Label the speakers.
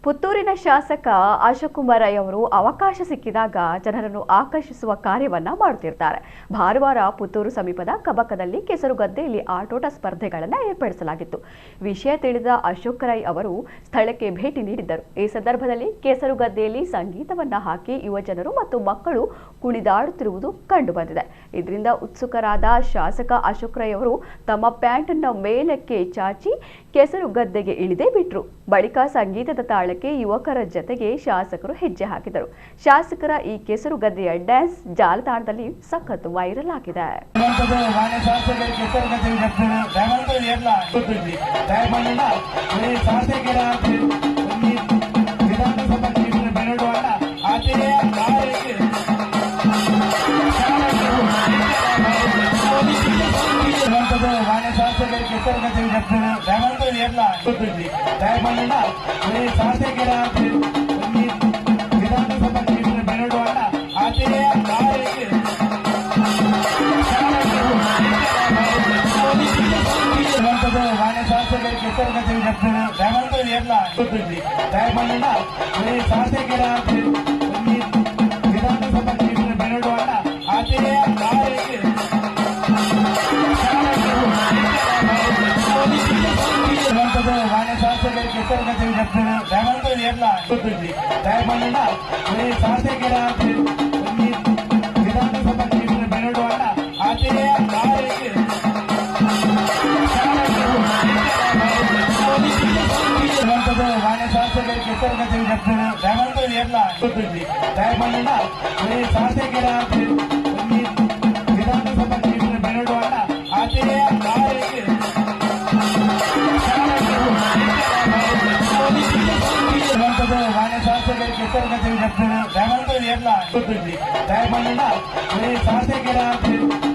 Speaker 1: ಪುತ್ತೂರಿನ ಶಾಸಕ ಅಶೋಕ್ಕುಮಾರ್ ರೈ ಅವರು ಅವಕಾಶ ಸಿಕ್ಕಿದಾಗ ಜನರನ್ನು ಆಕರ್ಷಿಸುವ ಕಾರ್ಯವನ್ನ ಮಾಡುತ್ತಿದ್ದಾರೆ. ಭಾನುವಾರ ಪುತ್ತೂರು ಸಮೀಪದ ಕಬಕದಲ್ಲಿ ಕೆಸರುಗದ್ದೆಯಲ್ಲಿ ಆಟೋಟ ಸ್ಪರ್ಧೆಗಳನ್ನು ಏರ್ಪಡಿಸಲಾಗಿತ್ತು. ವಿಷಯ ತಿಳಿದ ಅಶೋಕ್ ರೈ ಅವರು ಸ್ಥಳಕ್ಕೆ ಭೇಟಿ ನೀಡಿದ್ದರು. ಈ ಸಂದರ್ಭದಲ್ಲಿ ಕೆಸರುಗದ್ದೆಯಲ್ಲಿ ಸಂಗೀತವನ್ನ ಹಾಕಿ ಯುವಜನರು ಮತ್ತು ಮಕ್ಕಳು ಕುಣಿದಾಡುತ್ತಿರುವುದು ಕಂಡುಬಂದಿದೆ. ಇದರಿಂದ ಉತ್ಸುಕರಾದ ಶಾಸಕ ಅಶೋಕ್ ರೈ ಅವರು ತಮ್ಮ ಪ್ಯಾಂಟ್ ಅನ್ನು ಮೇಲಕ್ಕೆ ಚಾಚಿ ಕೆಸರುಗದ್ದೆಗೆ ಇಳಿದೇ ಬಿಟ್ರು. ಬಳಿಕ ಸಂಗೀತದ ತಾಳಕ್ಕೆ ಯುವಕರ ಜತೆಗೆ ಶಾಸಕರು ಹೆಜ್ಜೆ ಹಾಕಿದರು. ಶಾಸಕರ ಈ ಕೆಸರುಗದ್ದೆಯ ಡ್ಯಾನ್ಸ್ ಜಾಲತಾಣದಲ್ಲಿ ಸಖತ್ ವೈರಲ್ ಆಗಿದೆ.
Speaker 2: Thank you.